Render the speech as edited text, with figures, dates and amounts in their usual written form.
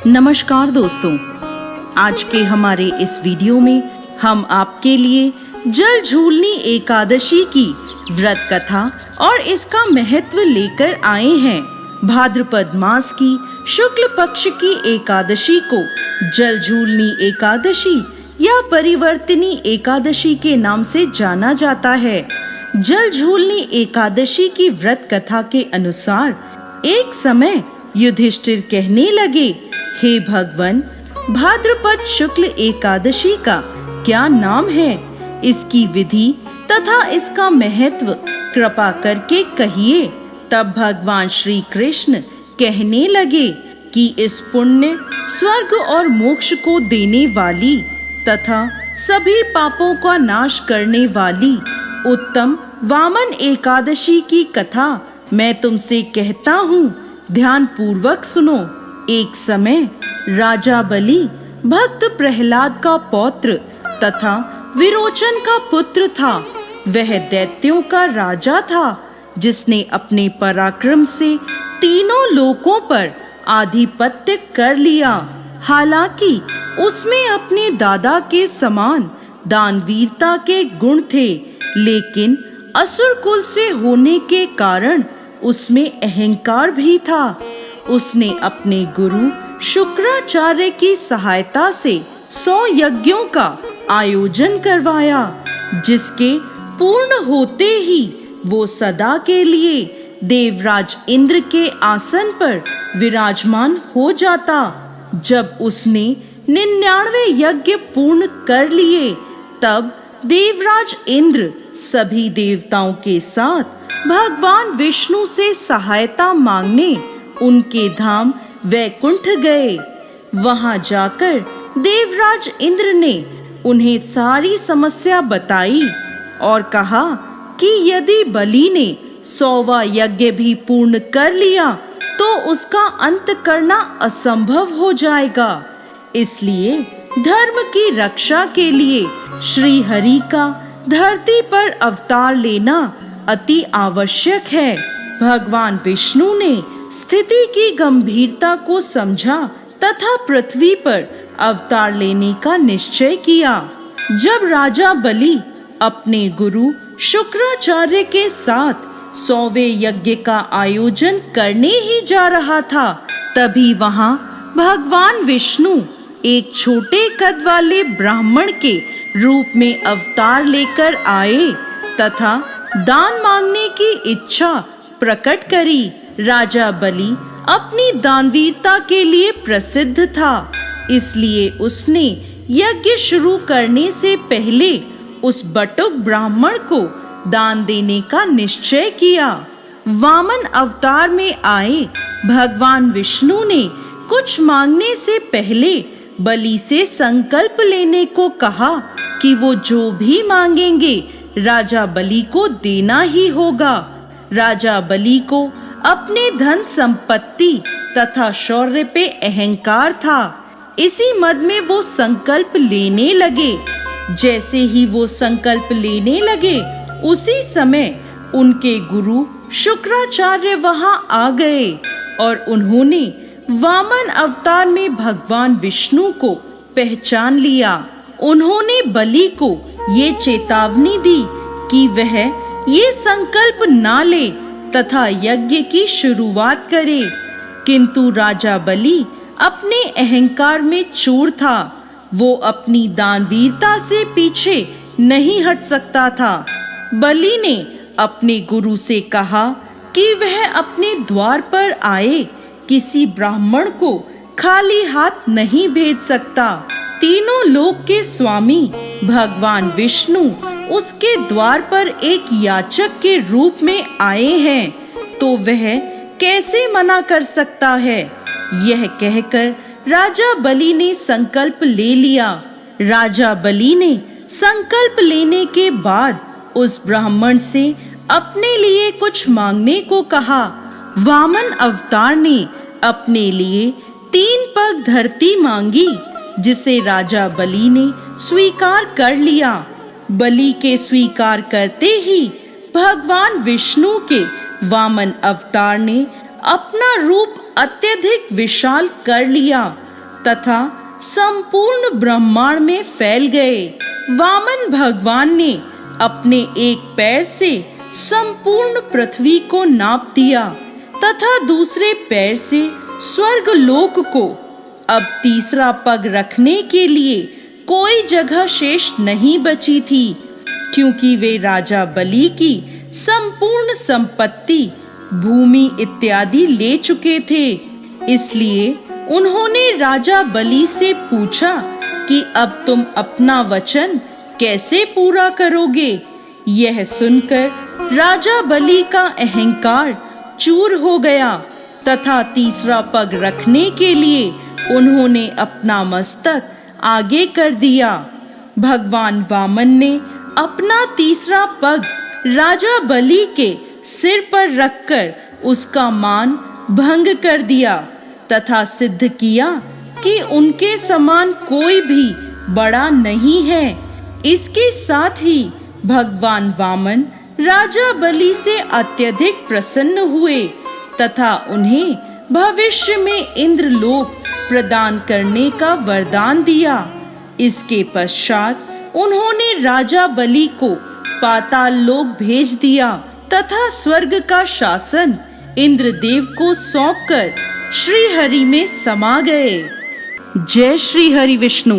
नमस्कार दोस्तों, आज के हमारे इस वीडियो में हम आपके लिए जल झूलनी एकादशी की व्रत कथा और इसका महत्व लेकर आए हैं। भाद्रपद मास की शुक्ल पक्ष की एकादशी को जल झूलनी एकादशी या परिवर्तनी एकादशी के नाम से जाना जाता है। जल झूलनी एकादशी की व्रत कथा के अनुसार एक समय युधिष्ठिर कहने लगे, हे भगवान, भाद्रपद शुक्ल एकादशी का क्या नाम है? इसकी विधि तथा इसका महत्व कृपा करके कहिए। तब भगवान श्री कृष्ण कहने लगे कि इस पुण्य, स्वर्ग और मोक्ष को देने वाली तथा सभी पापों का नाश करने वाली उत्तम वामन एकादशी की कथा मैं तुमसे कहता हूँ, ध्यान पूर्वक सुनो। एक समय राजा बलि भक्त प्रहलाद का पौत्र तथा विरोचन का पुत्र था। वह दैत्यों का राजा था, जिसने अपने पराक्रम से तीनों लोकों पर आधिपत्य कर लिया। हालांकि उसमें अपने दादा के समान दानवीरता के गुण थे, लेकिन असुर कुल से होने के कारण उसमें अहंकार भी था। उसने अपने गुरु शुक्राचार्य की सहायता से 100 यज्ञों का आयोजन करवाया, जिसके पूर्ण होते ही वो सदा के लिए देवराज इंद्र के आसन पर विराजमान हो जाता। जब उसने 99 यज्ञ पूर्ण कर लिए, तब देवराज इंद्र सभी देवताओं के साथ भगवान विष्णु से सहायता मांगने उनके धाम वैकुंठ गए। वहां जाकर देवराज इंद्र ने उन्हें सारी समस्या बताई और कहा कि यदि बलि ने 100वां यज्ञ भी पूर्ण कर लिया तो उसका अंत करना असंभव हो जाएगा। इसलिए धर्म की रक्षा के लिए श्री हरि का धरती पर अवतार लेना अति आवश्यक है। भगवान विष्णु ने स्थिति की गंभीरता को समझा तथा पृथ्वी पर अवतार लेने का निश्चय किया। जब राजा बलि अपने गुरु शुक्राचार्य के साथ 100वें यज्ञ का आयोजन करने ही जा रहा था, तभी वहां भगवान विष्णु एक छोटे कद वाले ब्राह्मण के रूप में अवतार लेकर आए तथा दान मांगने की इच्छा प्रकट करी। राजा बलि अपनी दानवीरता के लिए प्रसिद्ध था, इसलिए उसने यज्ञ शुरू करने से पहले उस बटुक ब्राह्मण को दान देने का निश्चय किया। वामन अवतार में आए भगवान विष्णु ने कुछ मांगने से पहले बलि से संकल्प लेने को कहा कि वो जो भी मांगेंगे राजा बलि को देना ही होगा। राजा बलि को अपने धन संपत्ति तथा शौर्य पे अहंकार था। इसी मद में वो संकल्प लेने लगे। जैसे ही वो संकल्प लेने लगे, उसी समय उनके गुरु शुक्राचार्य वहां आ गए और उन्होंने वामन अवतार में भगवान विष्णु को पहचान लिया। उन्होंने बलि को ये चेतावनी दी कि वह ये संकल्प ना ले तथा यज्ञ की शुरुआत करे, किंतु राजा बलि अपने अहंकार में चूर था। वो अपनी दानवीरता से पीछे नहीं हट सकता था। बलि ने अपने गुरु से कहा कि वह अपने द्वार पर आए किसी ब्राह्मण को खाली हाथ नहीं भेज सकता। तीनों लोक के स्वामी भगवान विष्णु उसके द्वार पर एक याचक के रूप में आए हैं, तो वह कैसे मना कर सकता है? यह कहकर राजा बलि ने संकल्प ले लिया। राजा बलि ने संकल्प लेने के बाद उस ब्राह्मण से अपने लिए कुछ मांगने को कहा। वामन अवतार ने अपने लिए 3 पग धरती मांगी, जिसे राजा बलि ने स्वीकार कर लिया। बलि के स्वीकार करते ही भगवान विष्णु के वामन अवतार ने अपना रूप अत्यधिक विशाल कर लिया तथा संपूर्ण ब्रह्मांड में फैल गए। वामन भगवान ने अपने एक पैर से संपूर्ण पृथ्वी को नाप दिया तथा दूसरे पैर से स्वर्ग लोक को। अब तीसरा पग रखने के लिए कोई जगह शेष नहीं बची थी, क्योंकि वे राजा बलि की संपूर्ण संपत्ति, भूमि इत्यादि ले चुके थे। इसलिए उन्होंने राजा बलि से पूछा कि अब तुम अपना वचन कैसे पूरा करोगे। यह सुनकर राजा बलि का अहंकार चूर हो गया तथा तीसरा पग रखने के लिए उन्होंने अपना मस्तक आगे कर दिया। भगवान वामन ने अपना तीसरा पग राजा बलि के सिर पर रखकर उसका मान भंग कर दिया तथा सिद्ध किया कि उनके समान कोई भी बड़ा नहीं है। इसके साथ ही भगवान वामन राजा बलि से अत्यधिक प्रसन्न हुए तथा उन्हें भविष्य में इंद्रलोक प्रदान करने का वरदान दिया। इसके पश्चात उन्होंने राजा बलि को पाताल लोक भेज दिया तथा स्वर्ग का शासन इंद्रदेव को सौंपकर श्री हरि में समा गए। जय श्री हरि विष्णु।